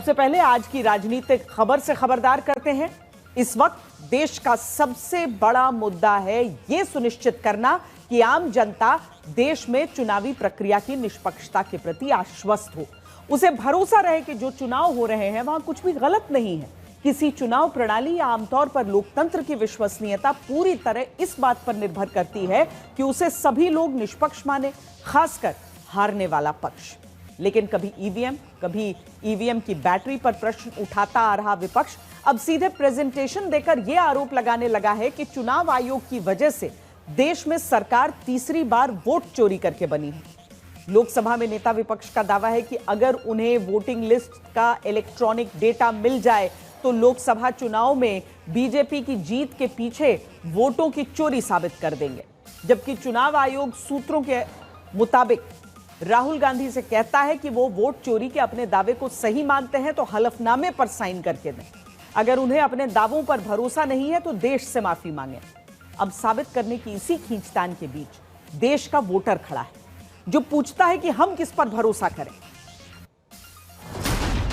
सबसे पहले आज की राजनीतिक खबर से खबरदार करते हैं। इस वक्त देश का सबसे बड़ा मुद्दा है यह सुनिश्चित करना कि आम जनता देश में चुनावी प्रक्रिया की निष्पक्षता के प्रति आश्वस्त हो, उसे भरोसा रहे कि जो चुनाव हो रहे हैं वहां कुछ भी गलत नहीं है। किसी चुनाव प्रणाली या आमतौर पर लोकतंत्र की विश्वसनीयता पूरी तरह इस बात पर निर्भर करती है कि उसे सभी लोग निष्पक्ष माने, खासकर हारने वाला पक्ष। लेकिन कभी ईवीएम की बैटरी पर प्रश्न उठाता आ रहा विपक्ष अब सीधे प्रेजेंटेशन देकर यह आरोप लगाने लगा है कि चुनाव आयोग की वजह से देश में सरकार तीसरी बार वोट चोरी करके बनी है। लोकसभा में नेता विपक्ष का दावा है कि अगर उन्हें वोटिंग लिस्ट का इलेक्ट्रॉनिक डेटा मिल जाए तो लोकसभा चुनाव में बीजेपी की जीत के पीछे वोटों की चोरी साबित कर देंगे। जबकि चुनाव आयोग सूत्रों के मुताबिक राहुल गांधी से कहता है कि वो वोट चोरी के अपने दावे को सही मानते हैं तो हलफनामे पर साइन करके दें। अगर उन्हें अपने दावों पर भरोसा नहीं है तो देश से माफी मांगे। अब साबित करने की इसी खींचतान के बीच देश का वोटर खड़ा है जो पूछता है कि हम किस पर भरोसा करें।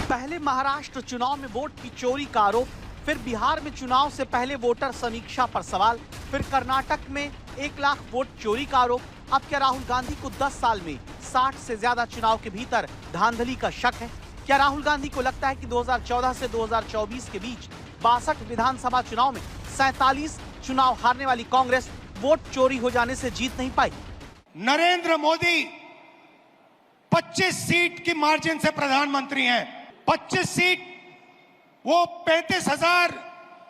पहले महाराष्ट्र चुनाव में वोट की चोरी का आरोप, फिर बिहार में चुनाव से पहले वोटर समीक्षा पर सवाल, फिर कर्नाटक में 1 लाख वोट चोरी का आरोप। अब क्या राहुल गांधी को 10 साल में 60 से ज्यादा चुनाव के भीतर धांधली का शक है? क्या राहुल गांधी को लगता है कि 2014 से 2024 के बीच 62 विधानसभा चुनाव में 47 चुनाव हारने वाली कांग्रेस वोट चोरी हो जाने से जीत नहीं पाई? नरेंद्र मोदी 25 सीट की मार्जिन से प्रधानमंत्री हैं। 25 सीट वो 35,000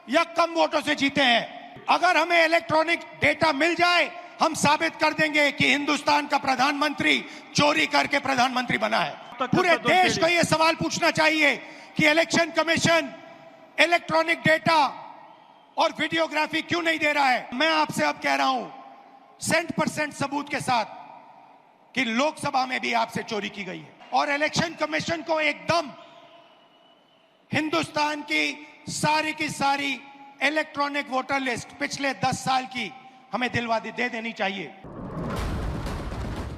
या कम वोटों से जीते हैं। अगर हमें इलेक्ट्रॉनिक डेटा मिल जाए हम साबित कर देंगे कि हिंदुस्तान का प्रधानमंत्री चोरी करके प्रधानमंत्री बना है। पूरे देश को यह सवाल पूछना चाहिए कि इलेक्शन कमीशन इलेक्ट्रॉनिक डेटा और वीडियोग्राफी क्यों नहीं दे रहा है। मैं आपसे अब कह रहा हूं 100% सबूत के साथ कि लोकसभा में भी आपसे चोरी की गई है और इलेक्शन कमीशन को एकदम हिंदुस्तान की सारी इलेक्ट्रॉनिक वोटर लिस्ट पिछले 10 साल की हमें दिलवा दे देनी चाहिए।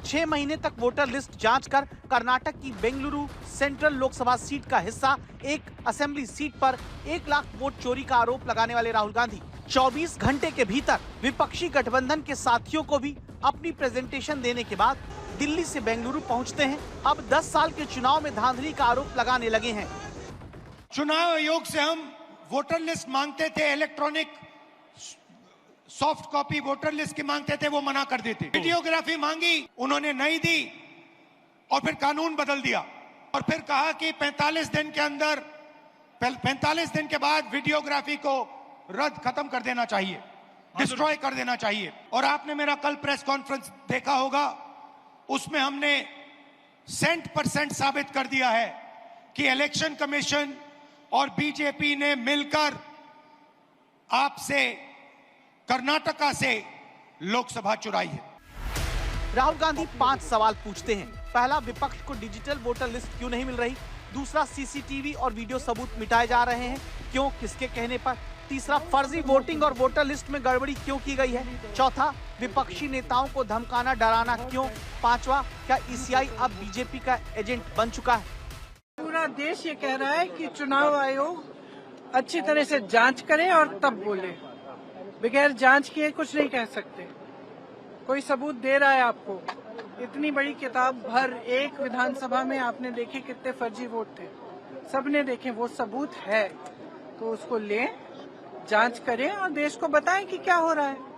6 महीने तक वोटर लिस्ट जांच कर कर्नाटक की बेंगलुरु सेंट्रल लोकसभा सीट का हिस्सा एक असेंबली सीट पर 1 लाख वोट चोरी का आरोप लगाने वाले राहुल गांधी 24 घंटे के भीतर विपक्षी गठबंधन के साथियों को भी अपनी प्रेजेंटेशन देने के बाद दिल्ली से बेंगलुरु पहुंचते हैं। अब 10 साल के चुनाव में धांधली का आरोप लगाने लगे हैं। चुनाव आयोग से हम वोटर लिस्ट मांगते थे, electronic soft copy voter list की मांगते थे, वो मना कर देते। वीडियोग्राफी मांगी, उन्होंने नहीं दी और फिर कानून बदल दिया और फिर कहा कि 45 दिन के अंदर 45 दिन के बाद वीडियोग्राफी को रद्द खत्म कर देना चाहिए, डिस्ट्रॉय कर देना चाहिए। और आपने मेरा कल प्रेस कॉन्फ्रेंस देखा होगा, उसमें हमने 100% साबित कर दिया है कि इलेक्शन कमीशन और बीजेपी ने मिलकर आपसे कर्नाटका से लोकसभा चुराई है। राहुल गांधी 5 सवाल पूछते हैं। पहला, विपक्ष को डिजिटल वोटर लिस्ट क्यों नहीं मिल रही? दूसरा, सीसीटीवी और वीडियो सबूत मिटाए जा रहे हैं, क्यों, किसके कहने पर? तीसरा, फर्जी वोटिंग और वोटर लिस्ट में गड़बड़ी क्यों की गई है? चौथा, विपक्षी नेताओं को धमकाना डराना क्यों? पांचवा, क्या ईसीआई अब बीजेपी का एजेंट बन चुका है? पूरा देश ये कह रहा है कि चुनाव आयोग अच्छी तरह से जांच करे और तब बोले। बगैर जांच किए कुछ नहीं कह सकते। कोई सबूत दे रहा है आपको? इतनी बड़ी किताब भर एक विधानसभा में आपने देखे कितने फर्जी वोट थे, सबने देखे। वो सबूत है तो उसको लें, जांच करें और देश को बताएं कि क्या हो रहा है।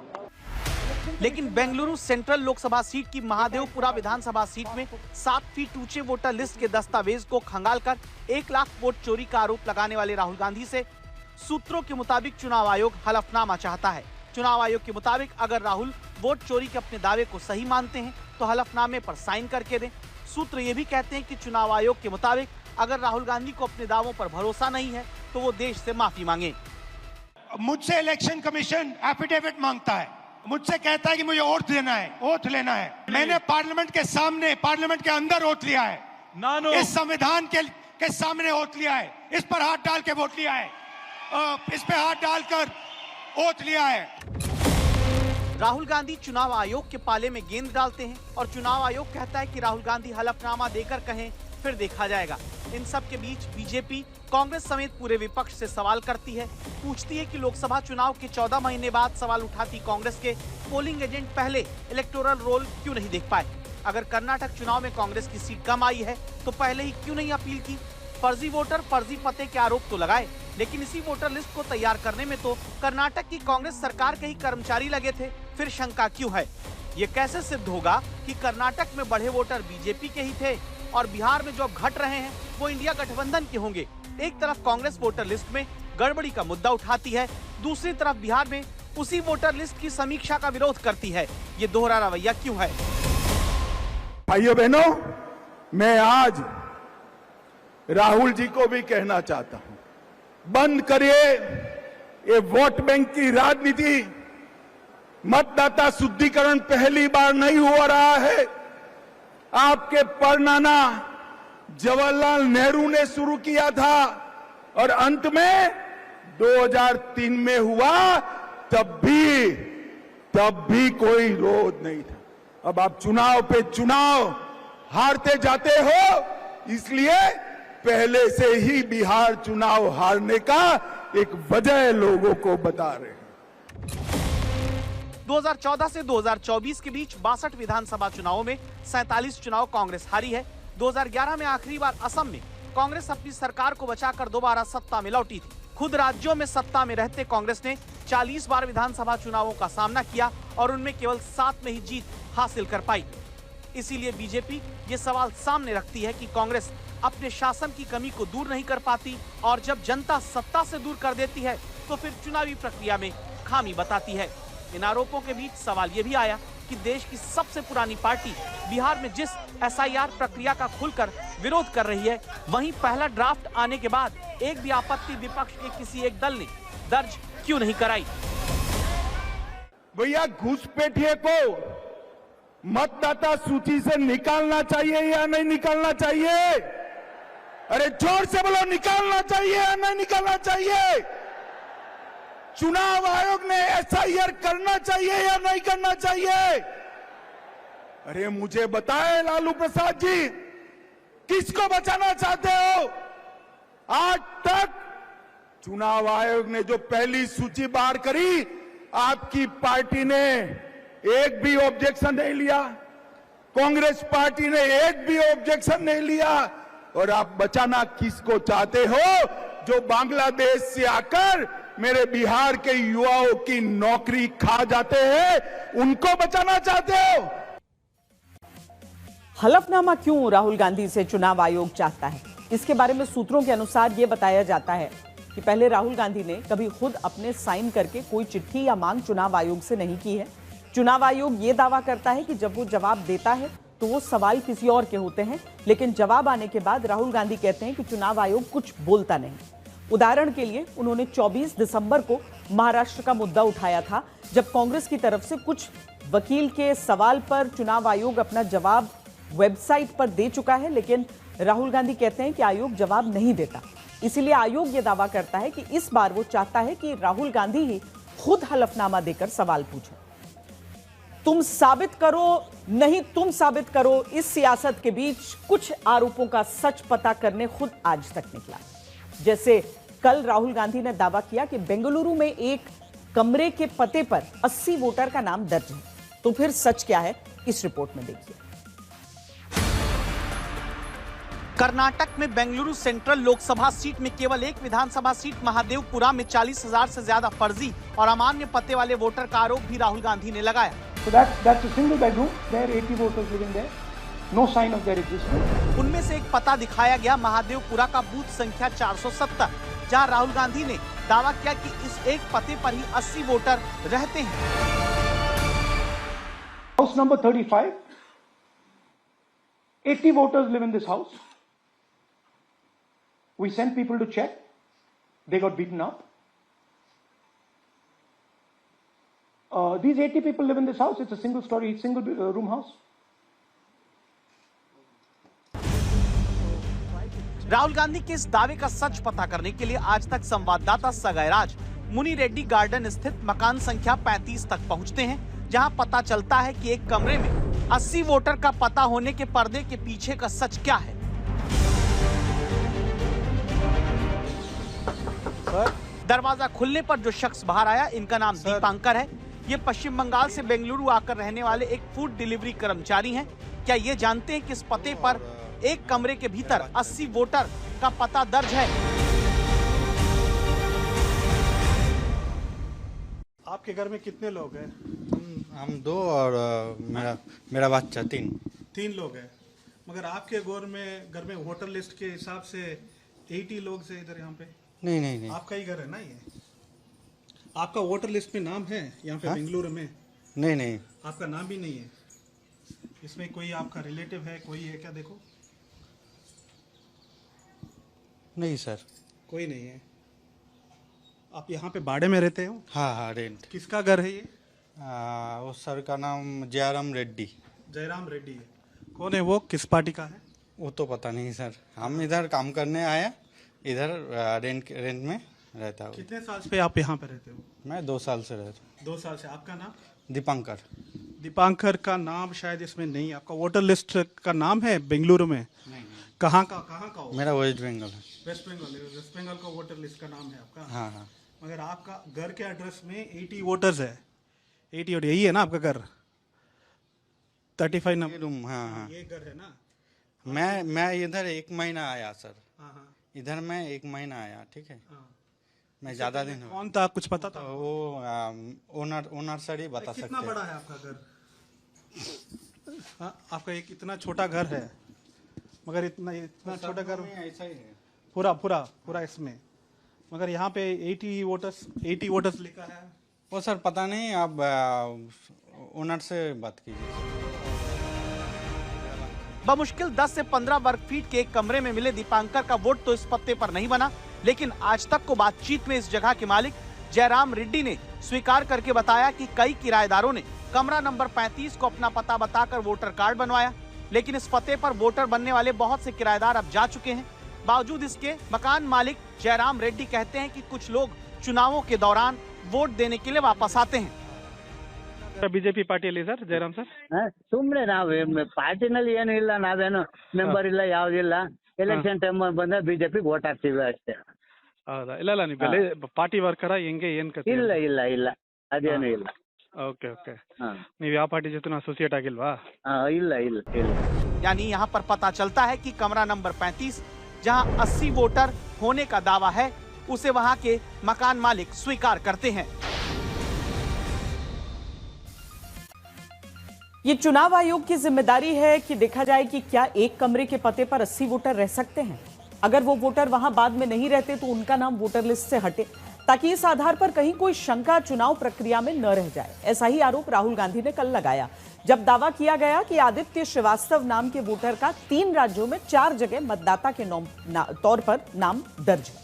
लेकिन बेंगलुरु सेंट्रल लोकसभा सीट की महादेवपुरा विधानसभा सीट में 7 फीट ऊंचे वोटर लिस्ट के दस्तावेज को खंगालकर 1 लाख वोट चोरी का आरोप लगाने वाले राहुल गांधी से सूत्रों के मुताबिक चुनाव आयोग हलफनामा चाहता है। चुनाव आयोग के मुताबिक अगर राहुल वोट चोरी के अपने दावे को सही मानते हैं तो हलफनामे पर साइन करके दें। सूत्र ये भी कहते हैं कि चुनाव आयोग के मुताबिक अगर राहुल गांधी को अपने दावों पर भरोसा नहीं है तो वो देश से माफी मांगे। मुझसे इलेक्शन कमीशन एफिडेविट मांगता है, मुझसे कहता है कि मुझे ओथ लेना है। मैंने पार्लियामेंट के सामने, पार्लियामेंट के अंदर ओथ लिया है, इस संविधान के सामने ओथ लिया है, इस पर हाथ डाल के वोट लिया है, इस पे हाथ डालकर ओथ लिया है। राहुल गांधी चुनाव आयोग के पाले में गेंद डालते हैं और चुनाव आयोग कहता है कि राहुल गांधी हलफनामा देकर कहें फिर देखा जाएगा। इन सब के बीच बीजेपी कांग्रेस समेत पूरे विपक्ष से सवाल करती है, पूछती है कि लोकसभा चुनाव के 14 महीने बाद सवाल उठाती कांग्रेस के पोलिंग एजेंट पहले इलेक्टोरल रोल क्यों नहीं देख पाए। अगर कर्नाटक चुनाव में कांग्रेस की सीट कम आई है तो पहले ही क्यों नहीं अपील की। फर्जी वोटर फर्जी पते के आरोप तो लगाए, लेकिन इसी वोटर लिस्ट को तैयार करने में तो कर्नाटक की कांग्रेस सरकार के ही कर्मचारी लगे थे। फिर शंका क्यों है? ये कैसे सिद्ध होगा कि कर्नाटक में बढ़े वोटर बीजेपी के ही थे और बिहार में जो अब घट रहे हैं वो इंडिया गठबंधन के होंगे। एक तरफ कांग्रेस वोटर लिस्ट में गड़बड़ी का मुद्दा उठाती है, दूसरी तरफ बिहार में उसी वोटर लिस्ट की समीक्षा का विरोध करती है। ये दोहरा रवैया क्यों है? भाइयों बहनों, मैं आज राहुल जी को भी कहना चाहता हूं, बंद करिए ये वोट बैंक की राजनीति। मतदाता शुद्धिकरण पहली बार नहीं हो रहा है। आपके परनाना जवाहरलाल नेहरू ने शुरू किया था और अंत में 2003 में हुआ, तब भी कोई विरोध नहीं था। अब आप चुनाव पे चुनाव हारते जाते हो, इसलिए पहले से ही बिहार चुनाव हारने का एक वजह लोगों को बता रहे हैं। 2014 से 2024 के बीच 62 विधानसभा चुनावों में 47 चुनाव कांग्रेस हारी है। 2011 में आखिरी बार असम में कांग्रेस अपनी सरकार को बचाकर दोबारा सत्ता में लौटी थी। खुद राज्यों में सत्ता में रहते कांग्रेस ने 40 बार विधानसभा चुनावों का सामना किया और उनमें केवल 7 में ही जीत हासिल कर पाई। इसीलिए बीजेपी ये सवाल सामने रखती है कि कांग्रेस अपने शासन की कमी को दूर नहीं कर पाती और जब जनता सत्ता से दूर कर देती है तो फिर चुनावी प्रक्रिया में खामी बताती है। इन आरोपों के बीच सवाल ये भी आया कि देश की सबसे पुरानी पार्टी बिहार में जिस एसआईआर प्रक्रिया का खुलकर विरोध कर रही है, वहीं पहला ड्राफ्ट आने के बाद एक भी आपत्ति विपक्ष के किसी एक दल ने दर्ज क्यों नहीं कराई। भैया, घुसपैठिए को मतदाता सूची से निकालना चाहिए या नहीं निकालना चाहिए? अरे जोर से बोलो, निकालना चाहिए या नहीं निकालना चाहिए? चुनाव आयोग ने एसआईआर करना चाहिए या नहीं करना चाहिए? अरे मुझे बताएं लालू प्रसाद जी, किसको बचाना चाहते हो? आज तक चुनाव आयोग ने जो पहली सूची बाहर करी, आपकी पार्टी ने एक भी ऑब्जेक्शन नहीं लिया, कांग्रेस पार्टी ने एक भी ऑब्जेक्शन नहीं लिया। और आप बचाना किसको चाहते हो? जो बांग्लादेश से आकर मेरे बिहार के युवाओं की नौकरी खा जाते हैं, उनको बचाना चाहते हो? हलफनामा क्यों राहुल गांधी से चुनाव आयोग चाहता है? इसके बारे में सूत्रों के अनुसार यह बताया जाता है कि पहले राहुल गांधी ने कभी खुद अपने साइन करके कोई चिट्ठी या मांग चुनाव आयोग से नहीं की है। चुनाव आयोग ये दावा करता है कि जब वो जवाब देता है तो वो सवाल किसी और के होते हैं, लेकिन जवाब आने के बाद राहुल गांधी कहते हैं कि चुनाव आयोग कुछ बोलता नहीं। उदाहरण के लिए उन्होंने 24 दिसंबर को महाराष्ट्र का मुद्दा उठाया था, जब कांग्रेस की तरफ से कुछ वकील के सवाल पर चुनाव आयोग अपना जवाब वेबसाइट पर दे चुका है, लेकिन राहुल गांधी कहते हैं कि आयोग जवाब नहीं देता। इसीलिए आयोग ये दावा करता है कि इस बार वो चाहता है कि राहुल गांधी ही खुद हलफनामा देकर सवाल पूछे। तुम साबित करो, नहीं तुम साबित करो, इस सियासत के बीच कुछ आरोपों का सच पता करने खुद आज तक निकला। जैसे कल राहुल गांधी ने दावा किया कि बेंगलुरु में एक कमरे के पते पर 80 वोटर का नाम दर्ज है। तो फिर सच क्या है, इस रिपोर्ट में देखिए। कर्नाटक में बेंगलुरु सेंट्रल लोकसभा सीट में केवल एक विधानसभा सीट महादेवपुरा में 40,000 से ज्यादा फर्जी और अमान्य पते वाले वोटर का आरोप भी राहुल गांधी ने लगाया। So that's a single bedroom. There are 80 voters living there. No sign of their existence. उनमें से एक पता दिखाया गया महादेवपुरा का बूथ संख्या 470, जहां राहुल गांधी ने दावा किया कि इस एक पते पर ही 80 वोटर रहते हैं। House number 35. 80 voters live in this house. We sent people to check. They got beaten up. These 80 people live in this house. It's a single story, single room house. Rahul Gandhi के इस दावे का सच पता करने के लिए आज तक संवाददाता सगाईराज मुनि रेड्डी गार्डन स्थित मकान संख्या 35 तक पहुंचते हैं, जहां पता चलता है कि एक कमरे में 80 वोटर का पता होने के पर्दे के पीछे का सच क्या है। दरवाजा खुलने पर जो शख्स बाहर आया, इनका नाम दीपांकर है। ये पश्चिम बंगाल से बेंगलुरु आकर रहने वाले एक फूड डिलीवरी कर्मचारी हैं। क्या ये जानते हैं कि इस पते पर एक कमरे के भीतर 80 वोटर का पता दर्ज है? आपके घर में कितने लोग हैं? हम दो और मेरा बच्चा तीन लोग हैं। मगर आपके घर में वोटर लिस्ट के हिसाब से 80 लोग से इधर यहाँ पे नहीं आपका ही घर है ना? ये आपका वोटर लिस्ट में नाम है यहाँ पे? बेंगलुरु में नहीं आपका नाम भी नहीं है। इसमें कोई आपका रिलेटिव है, कोई है क्या? देखो, नहीं सर, कोई नहीं है। आप यहाँ पे भाड़े में रहते हो? हाँ रेंट। किसका घर है ये? वो सर का नाम जयराम रेड्डी है। कौन है वो? किस पार्टी का है? वो तो पता नहीं सर। हम इधर काम करने आए, इधर रेंट में रहता हूँ। कितने साल से आप यहाँ पे रहते हो? मैं 2 साल से रहता हूँ। 2 साल से। आपका नाम? दीपांकर का नाम शायद इसमें नहीं। आपका वोटर लिस्ट का नाम है बेंगलुरु में? नहीं। कहाँ का हो? मेरा वेस्ट बंगाल है। वेस्ट बंगाल का वोटर लिस्ट का नाम है आपका? हाँ। मगर आपका घर के एड्रेस में 80 वोटर्स है। 80 और यही है ना आपका घर? 35 नंबर रूम। हाँ। ये घर है ना? मैं इधर 1 महीना आया सर। हाँ। इधर मैं 1 महीना आया, ठीक है। मैं ज्यादा दिन। कौन था, कुछ पता था? वो ओनर सर ही बता सकते। कितना बड़ा है आपका घर? आपका एक इतना छोटा घर है, मगर इतना छोटा घर ऐसा ही है पूरा इसमें। मगर यहाँ पे 80 वोटर्स लिखा है। वो सर पता नहीं, आप ओनर से बात कीजिए। बमुश्किल 10 से 15 वर्ग फीट के एक कमरे में मिले दीपांकर का वोट तो इस पत्ते पर नहीं बना, लेकिन आज तक को बातचीत में इस जगह के मालिक जयराम रेड्डी ने स्वीकार करके बताया कि कई किराएदारों ने कमरा नंबर 35 को अपना पता बताकर वोटर कार्ड बनवाया, लेकिन इस पते पर वोटर बनने वाले बहुत से किराएदार अब जा चुके हैं। बावजूद इसके मकान मालिक जयराम रेड्डी कहते हैं कि कुछ लोग चुनावों के दौरान वोट देने के लिए वापस आते हैं। ಬಿಜೆಪಿ ಪಾರ್ಟಿಯಲ್ಲಿ ಸರ್ ಜಯರಾಮ್ ಸರ್? ಸುಮ್ನೆ ನಾವು ಪಾರ್ಟಿನಲ್ಲಿ ಏನು ಇಲ್ಲ, ನಾವೇನು ಮೆಂಬರ್ ಇಲ್ಲ, ಯಾವ್ದಿಲ್ಲ. ಎಲೆಕ್ಷನ್ ಟೈಮ್ ಬಂದ್ರೆ ಬಿಜೆಪಿ ವೋಟ್ ಹಾಕ್ತೀವಿ ಅಷ್ಟೇ. ಹೌದಾ? ಇಲ್ಲ ನೀವು ಬೆಲೆ ಪಾರ್ಟಿ ವರ್ಕರ ಹೆಂಗೆ ಏನ್ ಕತೆ? ಇಲ್ಲ ಅದೇನು ಇಲ್ಲ. ಓಕೆ. ನೀವು ಯಾವ ಪಾರ್ಟಿ ಜೊತೆ ಅಸೋಸಿಯೇಟ್ ಆಗಿಲ್ವಾ? ಇಲ್ಲ. यानी यहाँ पर पता चलता है कि कमरा नंबर 35 जहाँ 80 वोटर होने का दावा है, उसे वहाँ के मकान मालिक स्वीकार करते हैं। ये चुनाव आयोग की जिम्मेदारी है कि देखा जाए कि क्या एक कमरे के पते पर 80 वोटर रह सकते हैं। अगर वो वोटर वहां बाद में नहीं रहते तो उनका नाम वोटर लिस्ट से हटे, ताकि इस आधार पर कहीं कोई शंका चुनाव प्रक्रिया में न रह जाए। ऐसा ही आरोप राहुल गांधी ने कल लगाया, जब दावा किया गया कि आदित्य श्रीवास्तव नाम के वोटर का 3 राज्यों में 4 जगह मतदाता के तौर पर नाम दर्ज है।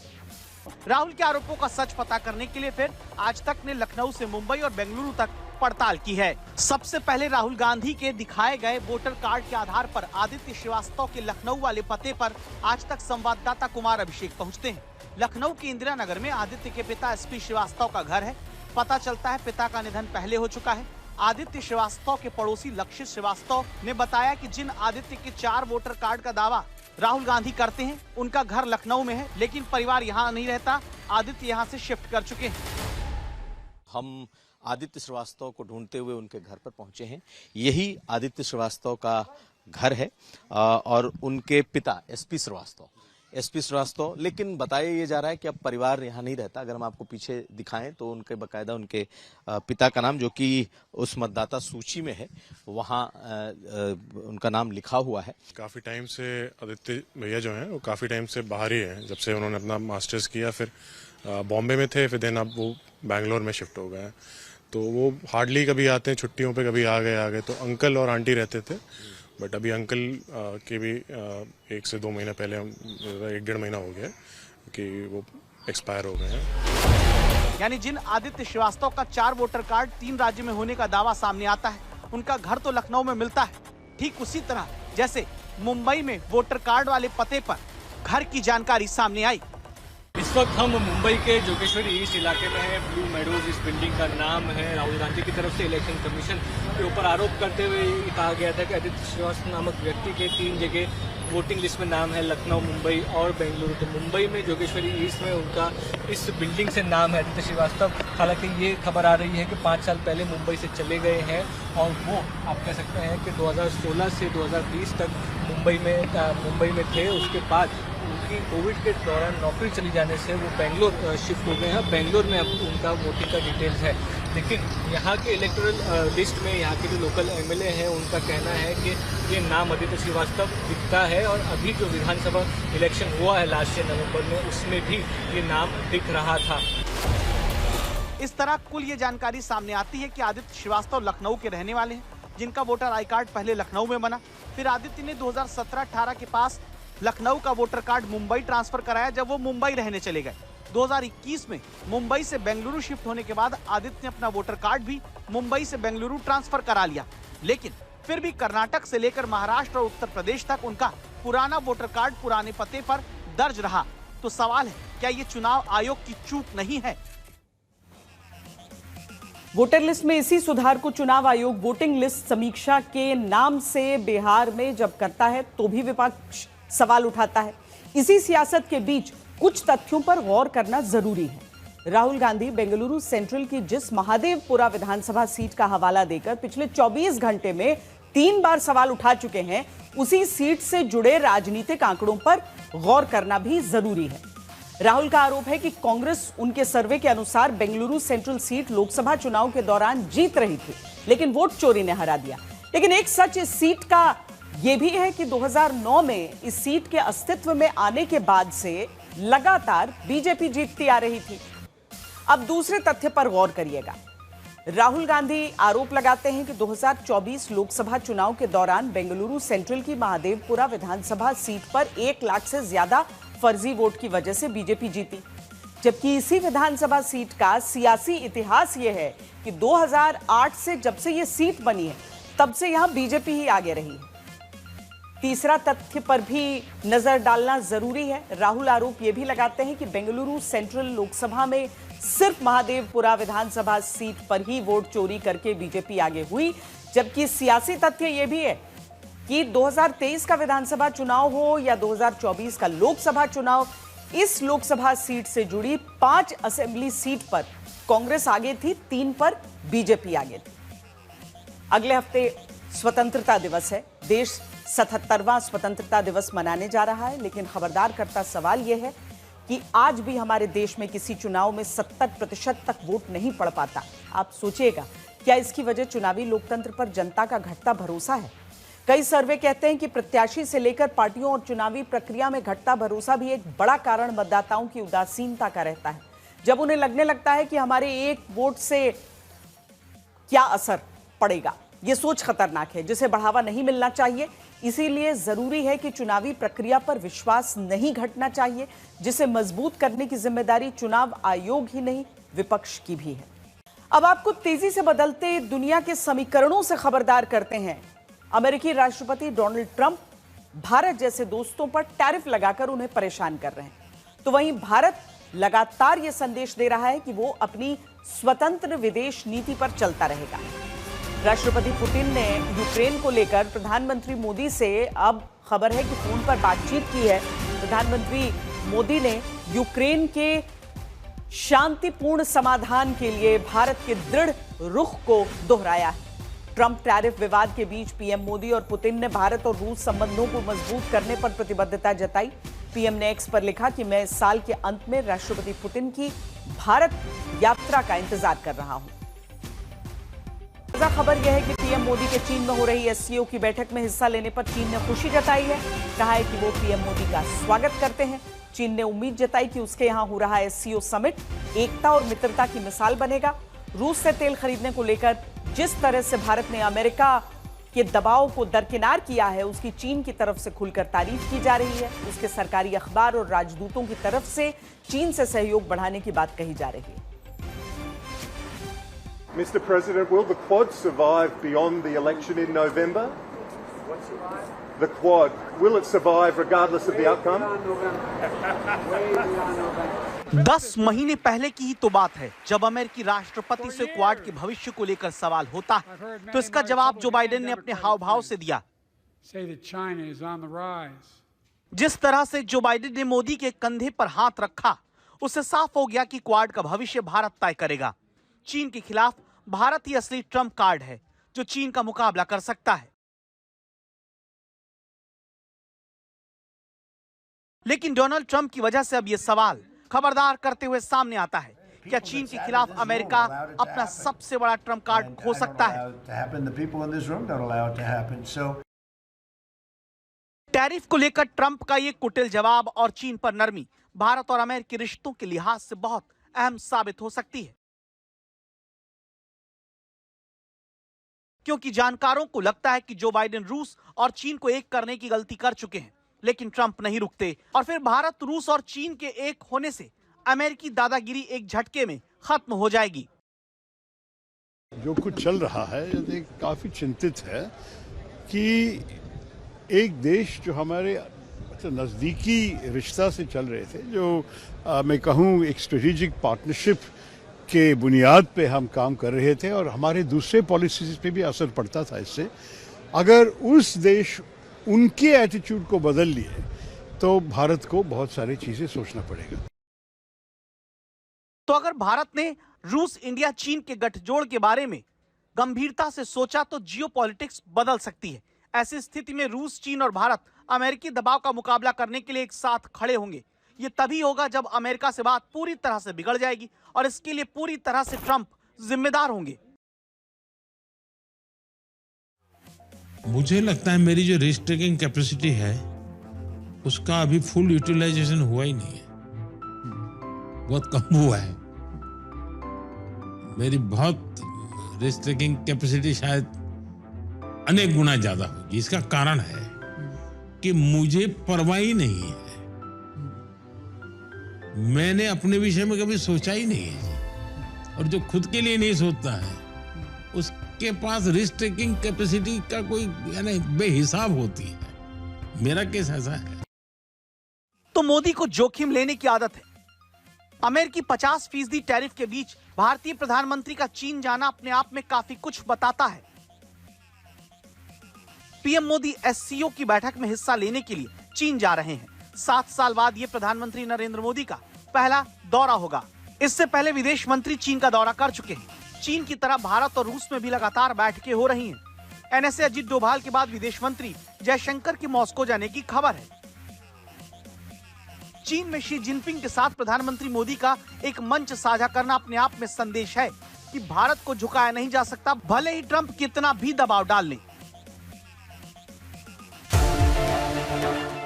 राहुल के आरोपों का सच पता करने के लिए फिर आज तक ने लखनऊ से मुंबई और बेंगलुरु तक पड़ताल की है। सबसे पहले राहुल गांधी के दिखाए गए वोटर कार्ड के आधार पर आदित्य श्रीवास्तव के लखनऊ वाले पते पर आज तक संवाददाता कुमार अभिषेक पहुंचते हैं। लखनऊ के इंदिरा नगर में आदित्य के पिता एसपी श्रीवास्तव का घर है। पता चलता है पिता का निधन पहले हो चुका है। आदित्य श्रीवास्तव के पड़ोसी लक्षित श्रीवास्तव ने बताया कि जिन आदित्य के 4 वोटर कार्ड का दावा राहुल गांधी करते हैं, उनका घर लखनऊ में है, लेकिन परिवार यहाँ नहीं रहता। आदित्य यहाँ से शिफ्ट कर चुके हैं। हम आदित्य श्रीवास्तव को ढूंढते हुए उनके घर पर पहुंचे हैं। यही आदित्य श्रीवास्तव का घर है और उनके पिता एसपी श्रीवास्तव, लेकिन बताया ये जा रहा है कि अब परिवार यहाँ नहीं रहता। अगर हम आपको पीछे दिखाएं तो उनके बकायदा उनके पिता का नाम, जो कि उस मतदाता सूची में है, वहाँ उनका नाम लिखा हुआ है। काफ़ी टाइम से आदित्य भैया जो हैं वो काफ़ी टाइम से बाहर ही हैं। जब से उन्होंने अपना मास्टर्स किया, फिर बॉम्बे में थे, फिर देन अब वो बैंगलोर में शिफ्ट हो गए हैं। तो वो हार्डली कभी आते हैं, छुट्टियों पे कभी आ गए। तो अंकल और आंटी रहते थे, बट अभी अंकल के भी 1 से 2 महीने पहले, 1-1.5 महीना हो गया कि वो एक्सपायर हो गए हैं। यानी जिन आदित्य श्रीवास्तव का 4 वोटर कार्ड 3 राज्य में होने का दावा सामने आता है, उनका घर तो लखनऊ में मिलता है। ठीक उसी तरह जैसे मुंबई में वोटर कार्ड वाले पते पर घर की जानकारी सामने आई। इस वक्त हम मुंबई के जोगेश्वरी ईस्ट इलाके में हैं। ब्लू मेडोज इस बिल्डिंग का नाम है। राहुल गांधी की तरफ से इलेक्शन कमीशन के ऊपर आरोप करते हुए कहा गया था कि आदित्य श्रीवास्तव नामक व्यक्ति के 3 जगह वोटिंग लिस्ट में नाम है लखनऊ, मुंबई और बेंगलुरु। तो मुंबई में जोगेश्वरी ईस्ट में उनका इस बिल्डिंग से नाम है आदित्य श्रीवास्तव। हालांकि ये खबर आ रही है कि 5 साल पहले मुंबई से चले गए हैं और वो आप कह सकते हैं कि 2016 से 2020 तक मुंबई में थे। उसके बाद उनकी कोविड के दौरान नौकरी चली जाने से वो बेंगलोर शिफ्ट हो गए हैं। बेंगलोर में अब उनका वोटिंग का डिटेल्स है, लेकिन यहाँ के इलेक्टोरल लिस्ट में यहाँ के जो लोकल एमएलए हैं उनका कहना है कि ये नाम आदित्य श्रीवास्तव दिखता है और अभी जो विधानसभा इलेक्शन हुआ है लास्ट ईयर नवंबर में, उसमें भी ये नाम दिख रहा था। इस तरह कुल ये जानकारी सामने आती है कि आदित्य श्रीवास्तव लखनऊ के रहने वाले हैं, जिनका वोटर आई कार्ड पहले लखनऊ में बना। फिर आदित्य ने 2017-18 के पास लखनऊ का वोटर कार्ड मुंबई ट्रांसफर कराया जब वो मुंबई रहने चले गए। 2021 में मुंबई से बेंगलुरु शिफ्ट होने के बाद आदित्य ने अपना वोटर कार्ड भी मुंबई से बेंगलुरु ट्रांसफर करा लिया, लेकिन फिर भी कर्नाटक से लेकर महाराष्ट्र और उत्तर प्रदेश तक उनका पुराना वोटर कार्ड पुराने पते पर दर्ज रहा। तो सवाल है, क्या ये चुनाव आयोग की चूक नहीं है? वोटर लिस्ट में इसी सुधार को चुनाव आयोग वोटिंग लिस्ट समीक्षा के नाम से बिहार में जब करता है तो भी विपक्ष सवाल उठाता है। इसी सियासत के बीच कुछ तथ्यों पर गौर करना जरूरी है। राहुल गांधी बेंगलुरु सेंट्रल की जिस महादेवपुरा विधानसभा सीट का हवाला देकर पिछले 24 घंटे में 3 बार सवाल उठा चुके हैं, उसी सीट से जुड़े राजनीतिक आंकड़ों पर गौर करना भी जरूरी है। राहुल का आरोप है कि कांग्रेस उनके सर्वे के अनुसार बेंगलुरु सेंट्रल सीट लोकसभा चुनाव के दौरान जीत रही थी, लेकिन वोट चोरी ने हरा दिया। लेकिन एक सच इस सीट का यह भी है कि 2009 में इस सीट के अस्तित्व में आने के बाद से लगातार बीजेपी जीतती आ रही थी। अब दूसरे तथ्य पर गौर करिएगा। राहुल गांधी आरोप लगाते हैं कि 2024 लोकसभा चुनाव के दौरान बेंगलुरु सेंट्रल की महादेवपुरा विधानसभा सीट पर 1 लाख से ज्यादा फर्जी वोट की वजह से बीजेपी जीती, जबकि इसी विधानसभा सीट का सियासी इतिहास यह है कि 2008 से जब से यह सीट बनी है तब से यहां बीजेपी ही आगे रही है। तीसरा तथ्य पर भी नजर डालना जरूरी है। राहुल आरोप यह भी लगाते हैं कि बेंगलुरु सेंट्रल लोकसभा में सिर्फ महादेवपुरा विधानसभा सीट पर ही वोट चोरी करके बीजेपी आगे हुई, जबकि सियासी तथ्य यह भी है कि 2023 का विधानसभा चुनाव हो या 2024 का लोकसभा चुनाव, इस लोकसभा सीट से जुड़ी 5 असेंबली सीट पर कांग्रेस आगे थी, 3 पर बीजेपी आगे थी। अगले हफ्ते स्वतंत्रता दिवस है। देश 77वां स्वतंत्रता दिवस मनाने जा रहा है, लेकिन खबरदार करता सवाल यह है कि आज भी हमारे देश में किसी चुनाव में 70% तक वोट नहीं पड़ पाता। आप सोचिएगा, क्या इसकी वजह चुनावी लोकतंत्र पर जनता का घटता भरोसा है? कई सर्वे कहते हैं कि प्रत्याशी से लेकर पार्टियों और चुनावी प्रक्रिया में घटता भरोसा भी एक बड़ा कारण मतदाताओं की उदासीनता का रहता है। जब उन्हें लगने लगता है कि हमारे एक वोट से क्या असर पड़ेगा, यह सोच खतरनाक है, जिसे बढ़ावा नहीं मिलना चाहिए। इसीलिए जरूरी है कि चुनावी प्रक्रिया पर विश्वास नहीं घटना चाहिए, जिसे मजबूत करने की जिम्मेदारी चुनाव आयोग ही नहीं, विपक्ष की भी है। अब आपको तेजी से बदलते दुनिया के समीकरणों से खबरदार करते हैं। अमेरिकी राष्ट्रपति डोनाल्ड ट्रंप भारत जैसे दोस्तों पर टैरिफ लगाकर उन्हें परेशान कर रहे हैं, तो वहीं भारत लगातार यह संदेश दे रहा है कि वो अपनी स्वतंत्र विदेश नीति पर चलता रहेगा। राष्ट्रपति पुतिन ने यूक्रेन को लेकर प्रधानमंत्री मोदी से अब खबर है कि फोन पर बातचीत की है। प्रधानमंत्री मोदी ने यूक्रेन के शांतिपूर्ण समाधान के लिए भारत के दृढ़ रुख को दोहराया है। ट्रंप टैरिफ विवाद के बीच पीएम मोदी और पुतिन ने भारत और रूस संबंधों को मजबूत करने पर प्रतिबद्धता जताई। पीएम ने एक्स पर लिखा कि मैं इस साल के अंत में राष्ट्रपति पुतिन की भारत यात्रा का इंतजार कर रहा हूं। खबर यह है कि पीएम मोदी के चीन में हो रही एससीओ की बैठक में हिस्सा लेने पर चीन ने खुशी जताई है। कहा है कि वो पीएम मोदी का स्वागत करते हैं। चीन ने उम्मीद जताई कि उसके यहां हो रहा एससीओ समिट एकता और मित्रता की मिसाल बनेगा। रूस से तेल खरीदने को लेकर जिस तरह से भारत ने अमेरिका के दबाव को दरकिनार किया है, उसकी चीन की तरफ से खुलकर तारीफ की जा रही है। उसके सरकारी अखबार और राजदूतों की तरफ से चीन से सहयोग बढ़ाने की बात कही जा रही है। Mr. President, will the Quad survive beyond the election in November? The Quad, will it survive regardless of the outcome? 10 महीने पहले की ही तो बात है जब अमेरिकी राष्ट्रपति से क्वाड के भविष्य को लेकर सवाल होता है, तो इसका जवाब जो बाइडेन ने अपने हाव भाव से दिया। जिस तरह से जो बाइडेन ने मोदी के कंधे पर हाथ रखा, उससे साफ हो गया कि क्वाड का भविष्य भारत तय करेगा। चीन के खिलाफ भारत ही असली ट्रम्प कार्ड है जो चीन का मुकाबला कर सकता है। लेकिन डोनाल्ड ट्रंप की वजह से अब यह सवाल खबरदार करते हुए सामने आता है, क्या चीन के खिलाफ अमेरिका अपना सबसे बड़ा ट्रम्प कार्ड खो सकता है? टैरिफ को लेकर ट्रंप का ये कुटिल जवाब और चीन पर नरमी भारत और अमेरिकी रिश्तों के लिहाज से बहुत अहम साबित हो सकती है, क्योंकि जानकारों को लगता है कि जो बाइडेन रूस और चीन को एक करने की गलती कर चुके हैं, लेकिन ट्रंप नहीं रुकते और फिर भारत, रूस और चीन के एक होने से अमेरिकी दादागिरी एक झटके में खत्म हो जाएगी। जो कुछ चल रहा है ये काफी चिंतित है कि एक देश जो हमारे नजदीकी रिश्ता से चल रहे थे, जो मैं कहूँ एक स्ट्रेटेजिक पार्टनरशिप के बुनियाद पे हम काम कर रहे थे और हमारे दूसरे पॉलिसीज पे भी असर पड़ता था इससे, अगर उस देश उनके एटीट्यूड को बदल लिए तो भारत को बहुत सारी चीजें सोचना पड़ेगा। तो अगर भारत ने रूस, इंडिया, चीन के गठजोड़ के बारे में गंभीरता से सोचा तो जियोपॉलिटिक्स बदल सकती है। ऐसी स्थिति में रूस, चीन और भारत अमेरिकी दबाव का मुकाबला करने के लिए एक साथ खड़े होंगे। ये तभी होगा जब अमेरिका से बात पूरी तरह से बिगड़ जाएगी और इसके लिए पूरी तरह से ट्रंप जिम्मेदार होंगे। मुझे लगता है मेरी जो रिस्क टेकिंग कैपेसिटी है उसका अभी फुल यूटिलाइजेशन हुआ ही नहीं है, बहुत कम हुआ है। मेरी बहुत रिस्क टेकिंग कैपेसिटी शायद अनेक गुना ज्यादा होगी। इसका कारण है कि मुझे परवाह ही नहीं है, मैंने अपने विषय में कभी सोचा ही नहीं है। और जो खुद के लिए नहीं सोचता है उसके पास रिस्क टेकिंग कैपेसिटी का कोई यानी बेहिसाब होती है। मेरा केस ऐसा है। तो मोदी को जोखिम लेने की आदत है। अमेरिकी 50% टैरिफ के बीच भारतीय प्रधानमंत्री का चीन जाना अपने आप में काफी कुछ बताता है। पीएम मोदी एससीओ की बैठक में हिस्सा लेने के लिए चीन जा रहे हैं। 7 साल बाद यह प्रधानमंत्री नरेंद्र मोदी का पहला दौरा होगा। इससे पहले विदेश मंत्री चीन का दौरा कर चुके हैं। चीन की तरह भारत और रूस में भी लगातार बैठकें हो रही हैं। एनएसए अजीत डोभाल के बाद विदेश मंत्री जयशंकर की मॉस्को जाने की खबर है। चीन में शी जिनपिंग के साथ प्रधानमंत्री मोदी का एक मंच साझा करना अपने आप में संदेश है कि भारत को झुकाया नहीं जा सकता, भले ही ट्रंप कितना भी दबाव डाल ले।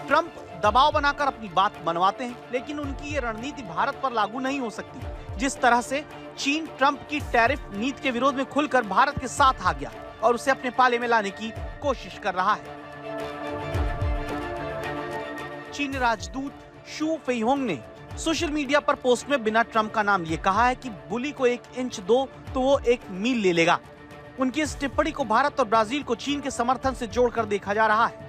ट्रंप दबाव बनाकर अपनी बात मनवाते हैं, लेकिन उनकी ये रणनीति भारत पर लागू नहीं हो सकती। जिस तरह से चीन ट्रंप की टैरिफ नीति के विरोध में खुलकर भारत के साथ आ गया और उसे अपने पाले में लाने की कोशिश कर रहा है। चीनी राजदूत शू फेइहोंग ने सोशल मीडिया पर पोस्ट में बिना ट्रंप का नाम लिए कहा है कि बुली को 1 इंच दो तो वो 1 मील ले लेगा। उनकी इस टिप्पणी को भारत और ब्राजील को चीन के समर्थन से जोड़कर देखा जा रहा है।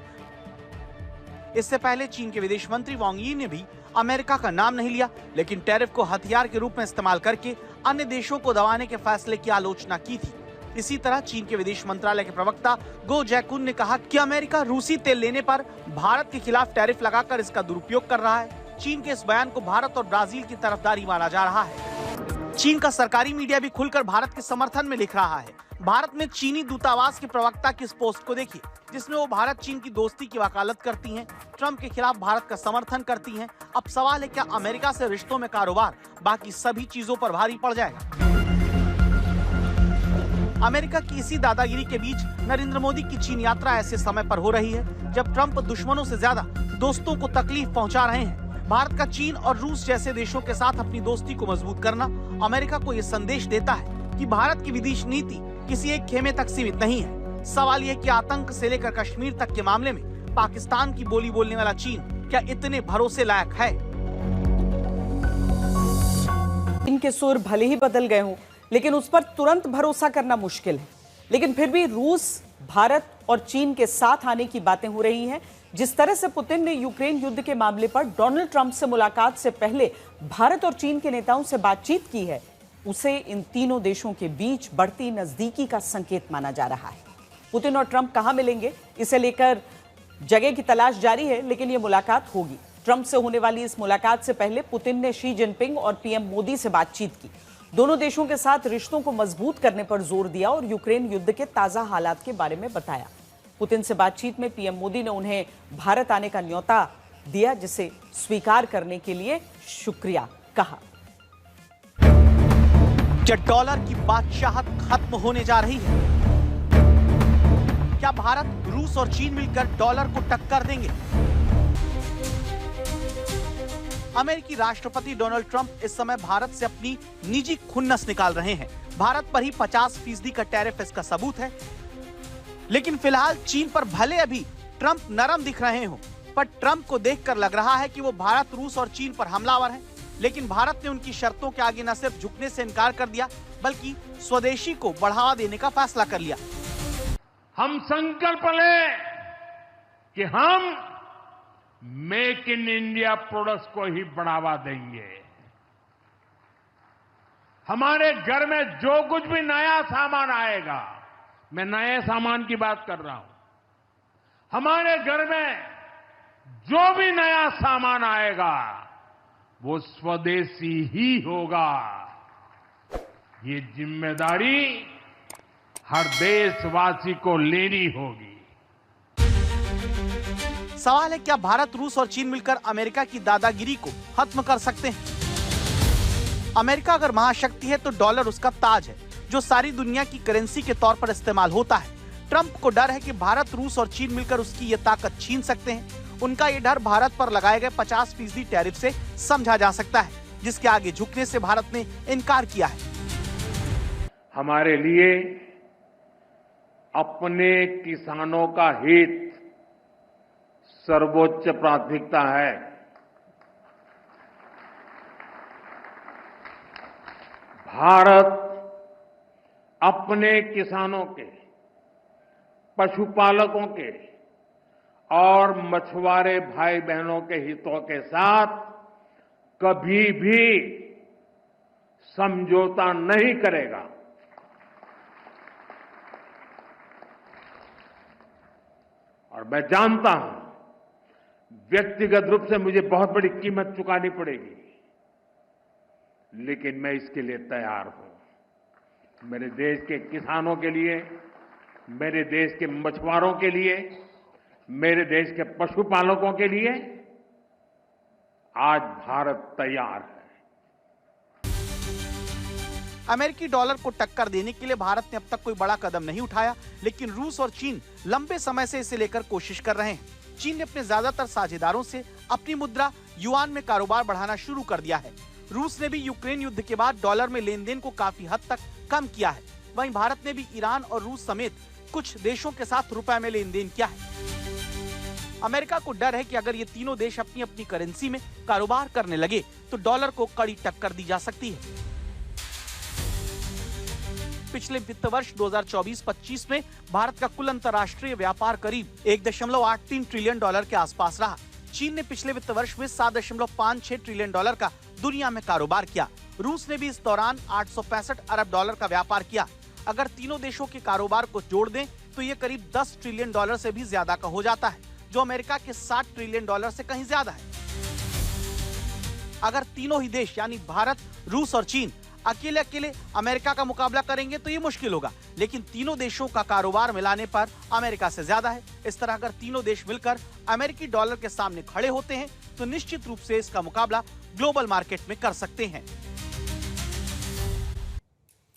इससे पहले चीन के विदेश मंत्री वांग यी ने भी अमेरिका का नाम नहीं लिया, लेकिन टैरिफ को हथियार के रूप में इस्तेमाल करके अन्य देशों को दबाने के फैसले की आलोचना की थी। इसी तरह चीन के विदेश मंत्रालय के प्रवक्ता गो जैकुन ने कहा कि अमेरिका रूसी तेल लेने पर भारत के खिलाफ टैरिफ लगाकर इसका दुरुपयोग कर रहा है। चीन के इस बयान को भारत और ब्राजील की तरफदारी माना जा रहा है। चीन का सरकारी मीडिया भी खुलकर भारत के समर्थन में लिख रहा है। भारत में चीनी दूतावास के प्रवक्ता की इस पोस्ट को देखिए, जिसमें वो भारत चीन की दोस्ती की वकालत करती हैं, ट्रंप के खिलाफ भारत का समर्थन करती हैं। अब सवाल है, क्या अमेरिका से रिश्तों में कारोबार बाकी सभी चीजों पर भारी पड़ जाएगा? अमेरिका की इसी दादागिरी के बीच नरेंद्र मोदी की चीन यात्रा ऐसे समय पर हो रही है जब ट्रंप दुश्मनों से ज्यादा दोस्तों को तकलीफ पहुंचा रहे हैं। भारत का चीन और रूस जैसे देशों के साथ अपनी दोस्ती को मजबूत करना अमेरिका को ये संदेश देता है कि भारत की विदेश नीति किसी एक खेमे तक सीमित नहीं है। सवाल यह कि आतंक से लेकर कश्मीर तक के मामले में पाकिस्तान की बोली बोलने वाला चीन क्या इतने भरोसे लायक है? इनके सुर भले ही बदल गए हों, लेकिन उस पर तुरंत भरोसा करना मुश्किल है। लेकिन फिर भी रूस, भारत और चीन के साथ आने की बातें हो रही हैं। जिस तरह से पुतिन ने यूक्रेन युद्ध के मामले पर डोनाल्ड ट्रंप से मुलाकात से पहले भारत और चीन के नेताओं से बातचीत की है, उसे इन तीनों देशों के बीच बढ़ती नजदीकी का संकेत माना जा रहा है। पुतिन और ट्रंप कहां मिलेंगे, इसे लेकर जगह की तलाश जारी है, लेकिन यह मुलाकात होगी। ट्रंप से होने वाली इस मुलाकात से पहले पुतिन ने शी जिनपिंग और पीएम मोदी से बातचीत की। दोनों देशों के साथ रिश्तों को मजबूत करने पर जोर दिया और यूक्रेन युद्ध के ताजा हालात के बारे में बताया। पुतिन से बातचीत में पीएम मोदी ने उन्हें भारत आने का न्योता दिया, जिसे स्वीकार करने के लिए शुक्रिया कहा। क्या डॉलर की बादशाहत खत्म होने जा रही है? क्या भारत, रूस और चीन मिलकर डॉलर को टक्कर देंगे? अमेरिकी राष्ट्रपति डोनाल्ड ट्रंप इस समय भारत से अपनी निजी खुन्नस निकाल रहे हैं। भारत पर ही 50% का टैरिफ इसका सबूत है। लेकिन फिलहाल चीन पर भले अभी ट्रंप नरम दिख रहे हो, पर ट्रंप को देखकर लग रहा है कि वो भारत, रूस और चीन पर हमलावर हैं। लेकिन भारत ने उनकी शर्तों के आगे न सिर्फ झुकने से इनकार कर दिया, बल्कि स्वदेशी को बढ़ावा देने का फैसला कर लिया। हम संकल्प लें कि हम मेक इन इंडिया प्रोडक्ट्स को ही बढ़ावा देंगे। हमारे घर में जो कुछ भी नया सामान आएगा, मैं नए सामान की बात कर रहा हूं, हमारे घर में जो भी नया सामान आएगा वो स्वदेशी ही होगा। ये जिम्मेदारी हर देशवासी को लेनी होगी। सवाल है, क्या भारत, रूस और चीन मिलकर अमेरिका की दादागिरी को खत्म कर सकते हैं? अमेरिका अगर महाशक्ति है तो डॉलर उसका ताज है, जो सारी दुनिया की करेंसी के तौर पर इस्तेमाल होता है। ट्रंप को डर है कि भारत, रूस और चीन मिलकर उसकी ये ताकत छीन सकते हैं। उनका ये डर भारत पर लगाए गए 50% टैरिफ से समझा जा सकता है, जिसके आगे झुकने से भारत ने इनकार किया है। हमारे लिए अपने किसानों का हित सर्वोच्च प्राथमिकता है। भारत अपने किसानों के, पशुपालकों के और मछुआरे भाई बहनों के हितों के साथ कभी भी समझौता नहीं करेगा। और मैं जानता हूं, व्यक्तिगत रूप से मुझे बहुत बड़ी कीमत चुकानी पड़ेगी, लेकिन मैं इसके लिए तैयार हूं। मेरे देश के किसानों के लिए, मेरे देश के मछुआरों के लिए, मेरे देश के पशुपालकों के लिए आज भारत तैयार है। अमेरिकी डॉलर को टक्कर देने के लिए भारत ने अब तक कोई बड़ा कदम नहीं उठाया, लेकिन रूस और चीन लंबे समय से इसे लेकर कोशिश कर रहे हैं। चीन ने अपने ज्यादातर साझेदारों से अपनी मुद्रा युआन में कारोबार बढ़ाना शुरू कर दिया है। रूस ने भी यूक्रेन युद्ध के बाद डॉलर में लेन-देन को काफी हद तक कम किया है। वहीं भारत ने भी ईरान और रूस समेत कुछ देशों के साथ रुपए में लेन-देन किया है। अमेरिका को डर है कि अगर ये तीनों देश अपनी अपनी करेंसी में कारोबार करने लगे तो डॉलर को कड़ी टक्कर दी जा सकती है। पिछले वित्त वर्ष 2024-25 में भारत का कुल अंतर्राष्ट्रीय व्यापार करीब 1.83 ट्रिलियन डॉलर के आसपास रहा। चीन ने पिछले वित्त वर्ष में 7.56 ट्रिलियन डॉलर का दुनिया में कारोबार किया। रूस ने भी इस दौरान 865 अरब डॉलर का व्यापार किया। अगर तीनों देशों के कारोबार को जोड़ दें तो ये करीब 10 ट्रिलियन डॉलर से भी ज्यादा का हो जाता है, जो अमेरिका के 60 ट्रिलियन डॉलर से कहीं ज्यादा है। अगर तीनों ही देश यानी भारत, रूस और चीन अकेले अकेले अमेरिका का मुकाबला करेंगे तो ये मुश्किल होगा, लेकिन तीनों देशों का कारोबार मिलाने पर अमेरिका से ज्यादा है। इस तरह अगर तीनों देश मिलकर अमेरिकी डॉलर के सामने खड़े होते हैं तो निश्चित रूप से इसका मुकाबला ग्लोबल मार्केट में कर सकते हैं।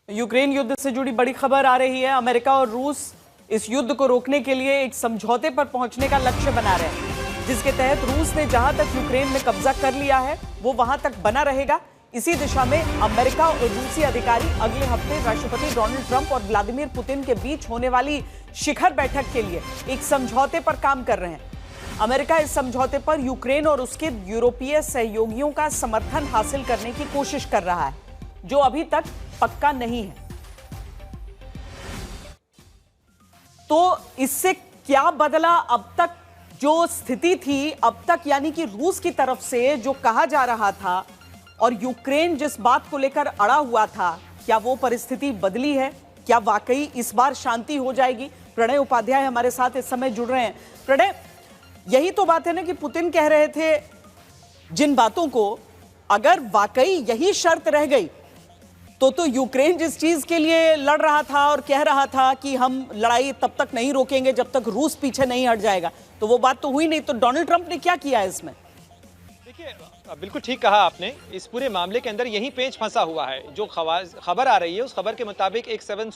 यूक्रेन युद्ध से जुड़ी बड़ी खबर आ रही है। अमेरिका और रूस इस युद्ध को रोकने के लिए एक समझौते पर पहुंचने का लक्ष्य बना रहे हैं, जिसके तहत रूस ने जहां तक यूक्रेन में कब्जा कर लिया है वो वहां तक बना रहेगा। इसी दिशा में अमेरिका और रूसी अधिकारी अगले हफ्ते राष्ट्रपति डोनाल्ड ट्रंप और व्लादिमीर पुतिन के बीच होने वाली शिखर बैठक के लिए एक समझौते पर काम कर रहे हैं। अमेरिका इस समझौते पर यूक्रेन और उसके यूरोपीय सहयोगियों का समर्थन हासिल करने की कोशिश कर रहा है, जो अभी तक पक्का नहीं है। तो इससे क्या बदला? अब तक जो स्थिति थी, अब तक यानी कि रूस की तरफ से जो कहा जा रहा था और यूक्रेन जिस बात को लेकर अड़ा हुआ था, क्या वो परिस्थिति बदली है? क्या वाकई इस बार शांति हो जाएगी? प्रणय उपाध्याय हमारे साथ इस समय जुड़ रहे हैं। प्रणय, यही तो बात है ना कि पुतिन कह रहे थे जिन बातों को, अगर वाकई यही शर्त रह गई तो यूक्रेन जिस चीज के लिए लड़ रहा था और कह रहा था कि हम लड़ाई तब तक नहीं रोकेंगे जब तक रूस पीछे नहीं हट जाएगा, तो वो बात तो हुई नहीं। तो डोनाल्ड ट्रंप ने क्या किया है इसमें? देखिए, बिल्कुल ठीक कहा आपने। इस पूरे मामले के अंदर यही पेंच फंसा हुआ है। जो खबर आ रही है उस खबर के मुताबिक एक 7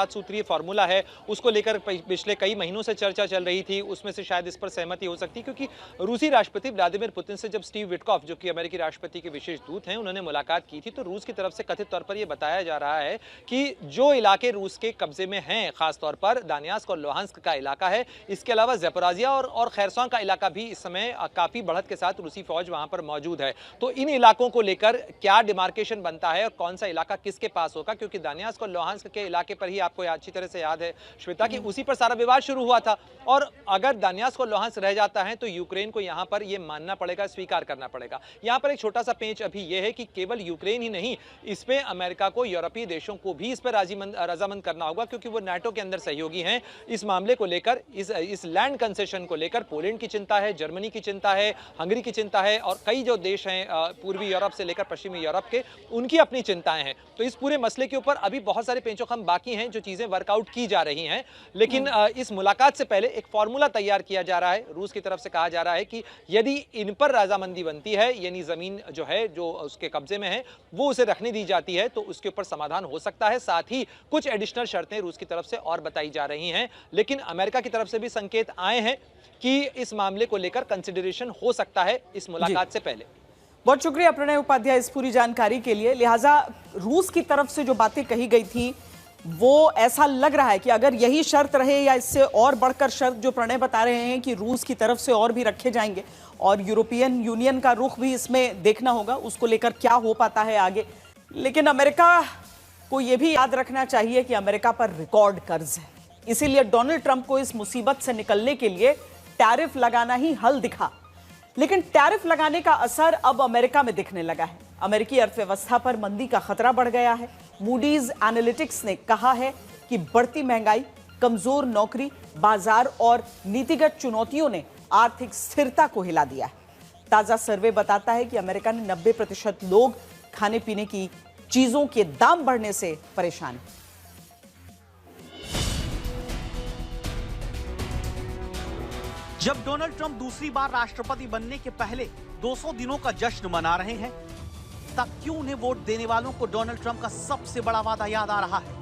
सूत्रीय फार्मूला है, उसको लेकर पिछले कई महीनों से चर्चा चल रही थी। उसमें से शायद इस पर सहमति हो सकती, क्योंकि रूसी राष्ट्रपति व्लादिमीर पुतिन से जब स्टीव विटकॉफ, जो कि अमेरिकी राष्ट्रपति के विशेष दूत हैं, उन्होंने मुलाकात की थी, तो रूस की तरफ से कथित तौर पर यह बताया जा रहा है कि जो इलाके रूस के कब्जे में हैं, खासतौर पर दानियास्क और लोहांस्क का इलाका है, इसके अलावा ज़ेपोरिज़िया और खैरसॉन का इलाका भी इस समय काफी बढ़त के साथ रूसी फौज वहां पर मौजूद है। तो इन इलाकों को लेकर क्या डिमार्केशन बनता है और कौन सा इलाका किसके पास होगा, क्योंकि दानियास्क और लोहांस्क के इलाके पर ही आपको अच्छी तरह से याद है श्वेता कि उसी पर सारा विवाद शुरू हुआ था। और अगर दानियास्क और लोहांस्क रह जाता है तो यूक्रेन को यहां पर यह मानना पड़ेगा, स्वीकार करना पड़ेगा। यहां पर एक छोटा सा पेंच अभी यह है कि केवल यूक्रेन ही नहीं, इस पे अमेरिका को, यूरोपीय देशों को भी इस पर रजामंद करना होगा, क्योंकि वो नाटो के अंदर सहयोगी हैं। इस मामले को लेकर, इस लैंड कंसेशन को लेकर पोलैंड की चिंता है, जर्मनी की चिंता है, हंगरी की चिंता है, और कई जो देश हैं पूर्वी यूरोप से लेकर पश्चिमी यूरोप के, उनकी अपनी चिंताएं हैं। तो इस पूरे मसले के ऊपर अभी बहुत सारे पेंचोखम बाकी हैं, जो चीजें वर्कआउट की जा रही हैं। लेकिन इस मुलाकात से पहले एक फॉर्मूला तैयार किया जा रहा है। रूस की तरफ से कहा जा रहा है कि यदि इन पर रजामंदी बनती है, यानी जमीन जो है जो उसके कब्जे में है वो उसे रखने दी जाती है, तो उसके ऊपर समाधान हो सकता है। साथ ही कुछ एडिशनल शर्तें रूस की तरफ से और बताई जा रही हैं। लेकिन अमेरिका की तरफ से भी संकेत आए हैं कि इस मामले को लेकर कंसिडरेशन हो सकता है इस मुलाकात से पहले। बहुत शुक्रिया प्रणय उपाध्याय इस पूरी जानकारी के लिए। लिहाजा रूस की तरफ से जो बातें कही गई थी, वो ऐसा लग रहा है कि अगर यही शर्त रहे या इससे और बढ़कर शर्त जो प्रणय बता रहे हैं कि रूस की तरफ से और भी रखे जाएंगे, और यूरोपियन यूनियन का रुख भी इसमें देखना होगा, उसको लेकर क्या हो पाता है आगे। लेकिन अमेरिका को यह भी याद रखना चाहिए कि अमेरिका पर रिकॉर्ड कर्ज है, इसीलिए डोनाल्ड ट्रंप को इस मुसीबत से निकलने के लिए टैरिफ लगाना ही हल दिखा। लेकिन टैरिफ लगाने का असर अब अमेरिका में दिखने लगा है। अमेरिकी अर्थव्यवस्था पर मंदी का खतरा बढ़ गया है। मूडीज एनालिटिक्स ने कहा है कि बढ़ती महंगाई, कमजोर नौकरी बाजार और नीतिगत चुनौतियों ने आर्थिक स्थिरता को हिला दिया है। ताजा सर्वे बताता है कि अमेरिका में 90% लोग खाने पीने की चीजों के दाम बढ़ने से परेशान हैं। जब डोनाल्ड ट्रंप दूसरी बार राष्ट्रपति बनने के पहले 200 दिनों का जश्न मना रहे हैं, तब क्यों उन्हें वोट देने वालों को डोनाल्ड ट्रंप का सबसे बड़ा वादा याद आ रहा है?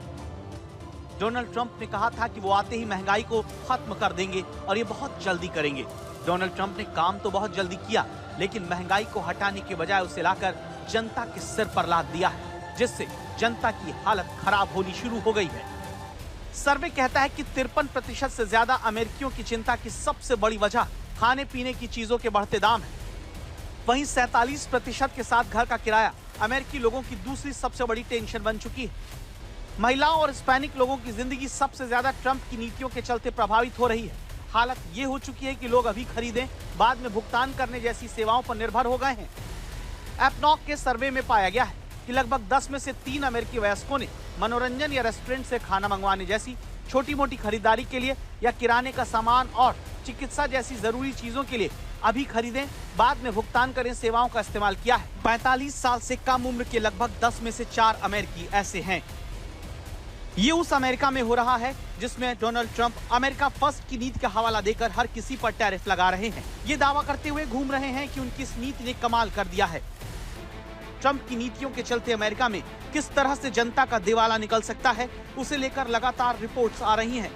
डोनाल्ड ट्रंप ने कहा था कि वो आते ही महंगाई को खत्म कर देंगे और ये बहुत जल्दी करेंगे। डोनाल्ड ट्रंप ने काम तो बहुत जल्दी किया, लेकिन महंगाई को हटाने के बजाय उसे लाकर जनता के सिर पर लाद दिया है, जिससे जनता की हालत खराब होनी शुरू हो गई है। सर्वे कहता है कि 53% से ज्यादा अमेरिकियों की चिंता की सबसे बड़ी वजह खाने पीने की चीजों के बढ़ते दाम है। वहीं 47% के साथ घर का किराया अमेरिकी लोगों की दूसरी सबसे बड़ी टेंशन बन चुकी है। महिलाओं और हिस्पैनिक लोगों की जिंदगी सबसे ज्यादा ट्रंप की नीतियों के चलते प्रभावित हो रही है। हालत ये हो चुकी है कि लोग अभी खरीदें, बाद में भुगतान करने जैसी सेवाओं पर निर्भर हो गए हैं। एपनॉक के सर्वे में पाया गया है कि लगभग 10 में से 3 अमेरिकी वयस्कों ने मनोरंजन या रेस्टोरेंट से खाना मंगवाने जैसी छोटी मोटी खरीदारी के लिए या किराने का सामान और चिकित्सा जैसी जरूरी चीजों के लिए अभी खरीदें, बाद में भुगतान करें सेवाओं का इस्तेमाल किया है। 45 साल से कम उम्र के लगभग 10 में से 4 अमेरिकी ऐसे हैं। ये उस अमेरिका में हो रहा है जिसमें डोनाल्ड ट्रंप अमेरिका फर्स्ट की नीति का हवाला देकर हर किसी पर टैरिफ लगा रहे हैं। ये दावा करते हुए घूम रहे हैं कि उनकी इस नीति ने कमाल कर दिया है। ट्रंप की नीतियों के चलते अमेरिका में किस तरह से जनता का दिवाला निकल सकता है, उसे लेकर लगातार रिपोर्ट्स आ रही हैं।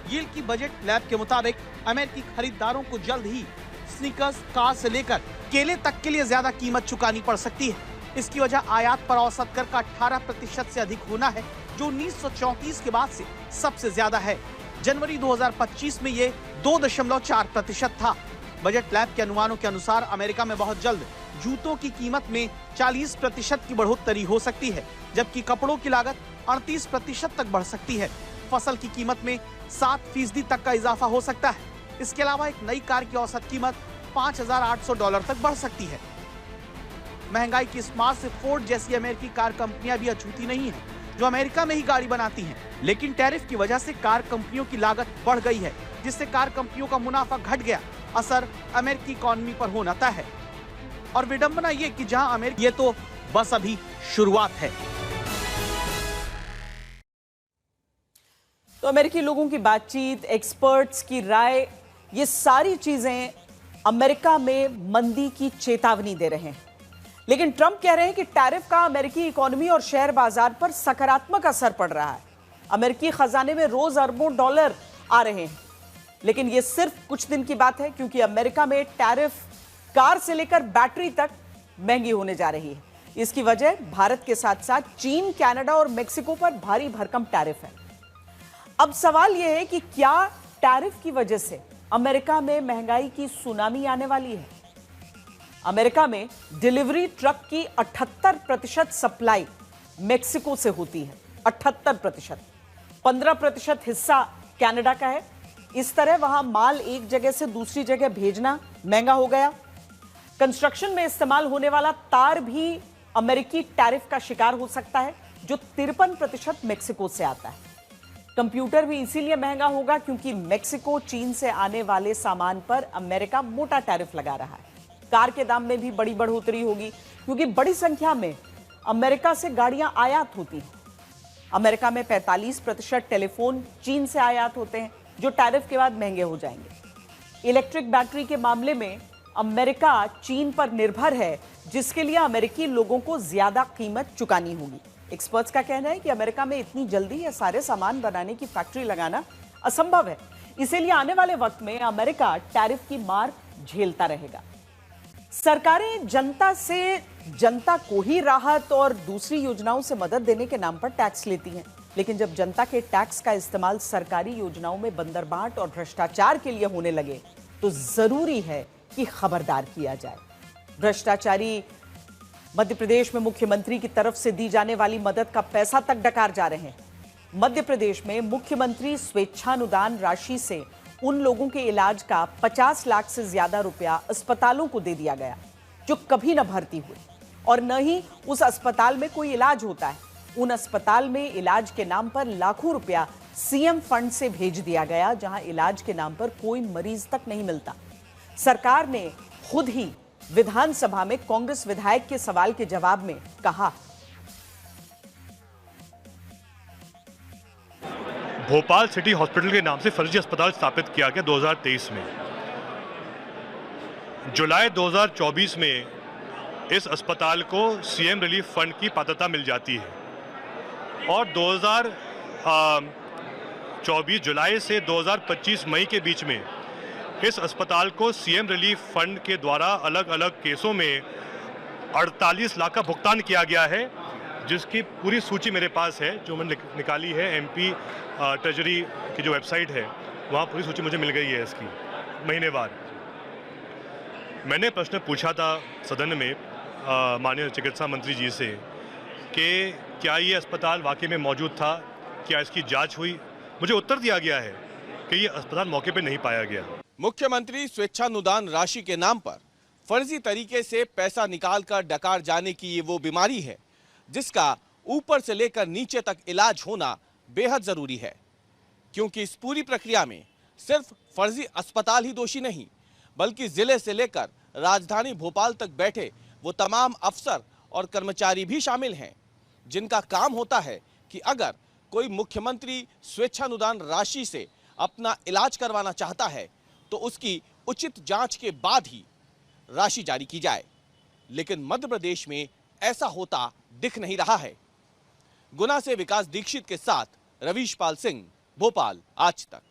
येल की बजट लैब के मुताबिक अमेरिकी खरीदारों को जल्द ही स्नीकर्स, कार से लेकर केले तक के लिए ज्यादा कीमत चुकानी पड़ सकती है। इसकी वजह आयात पर औसत कर का 18% से अधिक होना है, जो 1934 के बाद से सबसे ज्यादा है। जनवरी 2025 में ये 2.4% था। बजट लैब के अनुमानों के अनुसार अमेरिका में बहुत जल्द जूतों की कीमत में 40% की बढ़ोतरी हो सकती है, जबकि कपड़ों की लागत 38% तक बढ़ सकती है। फसल की कीमत में 7% तक का इजाफा हो सकता है। इसके अलावा एक नई कार की औसत कीमत $5,800 तक बढ़ सकती है। महंगाई की इस मार से फोर्ड जैसी अमेरिकी कार कंपनियां भी अछूती नहीं है, जो अमेरिका में ही गाड़ी बनाती हैं। लेकिन टैरिफ की वजह से कार कंपनियों की लागत बढ़ गई है। जिससे कार कंपनियों का मुनाफा घट गया। असर अमेरिकी इकोनॉमी पर होना तय है। और विडंबना ये कि जहां अमेरिका, ये तो बस अभी शुरुआत है। तो अमेरिकी लोगों की बातचीत, एक्सपर्ट्स की राय, ये सारी चीजें अमेरिका में मंदी की चेतावनी दे रहे हैं। लेकिन ट्रंप कह रहे हैं कि टैरिफ का अमेरिकी इकोनॉमी और शेयर बाजार पर सकारात्मक असर पड़ रहा है। अमेरिकी खजाने में रोज अरबों डॉलर आ रहे हैं। लेकिन यह सिर्फ कुछ दिन की बात है, क्योंकि अमेरिका में टैरिफ कार से लेकर बैटरी तक महंगी होने जा रही है। इसकी वजह भारत के साथ साथ चीन, कनाडा और मेक्सिको पर भारी भरकम टैरिफ है। अब सवाल यह है कि क्या टैरिफ की वजह से अमेरिका में महंगाई की सुनामी आने वाली है? अमेरिका में डिलीवरी ट्रक की 78% सप्लाई मेक्सिको से होती है। 78%, 15% हिस्सा कनाडा का है। इस तरह वहां माल एक जगह से दूसरी जगह भेजना महंगा हो गया। कंस्ट्रक्शन में इस्तेमाल होने वाला तार भी अमेरिकी टैरिफ का शिकार हो सकता है, जो 53% मेक्सिको से आता है। कंप्यूटर भी इसीलिए महंगा होगा क्योंकि मेक्सिको, चीन से आने वाले सामान पर अमेरिका मोटा टैरिफ लगा रहा है। कार के दाम में भी बड़ी बढ़ोतरी होगी क्योंकि बड़ी संख्या में अमेरिका से गाड़ियां आयात होती हैं। अमेरिका में 45% टेलीफोन चीन से आयात होते हैं, जो टैरिफ के बाद महंगे हो जाएंगे। इलेक्ट्रिक बैटरी के मामले में अमेरिका चीन पर निर्भर है, जिसके लिए अमेरिकी लोगों को ज्यादा कीमत चुकानी होगी। एक्सपर्ट्स का कहना है कि अमेरिका में इतनी जल्दी ये सारे सामान बनाने की फैक्ट्री लगाना असंभव है। इसीलिए आने वाले वक्त में अमेरिका टैरिफ की मार झेलता रहेगा। सरकारें जनता को ही राहत और दूसरी योजनाओं से मदद देने के नाम पर टैक्स लेती हैं, लेकिन जब जनता के टैक्स का इस्तेमाल सरकारी योजनाओं में बंदरबाट और भ्रष्टाचार के लिए होने लगे तो जरूरी है कि खबरदार किया जाए। भ्रष्टाचारी मध्य प्रदेश में मुख्यमंत्री की तरफ से दी जाने वाली मदद का पैसा तक डकार जा रहे हैं। मध्य प्रदेश में मुख्यमंत्री स्वेच्छानुदान राशि से उन लोगों के इलाज का 50 लाख से ज्यादा रुपया अस्पतालों को दे दिया गया जो कभी न भर्ती हुए और न ही उस अस्पताल में कोई इलाज होता है। उन अस्पताल में इलाज के नाम पर लाखों रुपया सीएम फंड से भेज दिया गया, जहां इलाज के नाम पर कोई मरीज तक नहीं मिलता। सरकार ने खुद ही विधानसभा में कांग्रेस विधायक के सवाल के जवाब में कहा, भोपाल सिटी हॉस्पिटल के नाम से फर्जी अस्पताल स्थापित किया गया 2023 में। जुलाई 2024 में इस अस्पताल को सीएम रिलीफ फंड की पात्रता मिल जाती है और 2024 जुलाई से 2025 मई के बीच में इस अस्पताल को सीएम रिलीफ फंड के द्वारा अलग अलग केसों में 48 लाख का भुगतान किया गया है, जिसकी पूरी सूची मेरे पास है, जो मैंने निकाली है। एमपी ट्रेजरी की जो वेबसाइट है वहाँ पूरी सूची मुझे मिल गई है इसकी महीनेवार। मैंने प्रश्न पूछा था सदन में माननीय चिकित्सा मंत्री जी से कि क्या ये अस्पताल वाकई में मौजूद था, क्या इसकी जांच हुई। मुझे उत्तर दिया गया है कि ये अस्पताल मौके पर नहीं पाया गया। मुख्यमंत्री स्वेच्छानुदान राशि के नाम पर फर्जी तरीके से पैसा निकालकर डकार जाने की ये वो बीमारी है जिसका ऊपर से लेकर नीचे तक इलाज होना बेहद जरूरी है, क्योंकि इस पूरी प्रक्रिया में सिर्फ फर्जी अस्पताल ही दोषी नहीं, बल्कि जिले से लेकर राजधानी भोपाल तक बैठे वो तमाम अफसर और कर्मचारी भी शामिल हैं, जिनका काम होता है कि अगर कोई मुख्यमंत्री स्वेच्छानुदान राशि से अपना इलाज करवाना चाहता है तो उसकी उचित जांच के बाद ही राशि जारी की जाए। लेकिन मध्य प्रदेश में ऐसा होता दिख नहीं रहा है। गुना से विकास दीक्षित के साथ रवीश पाल सिंह, भोपाल आज तक।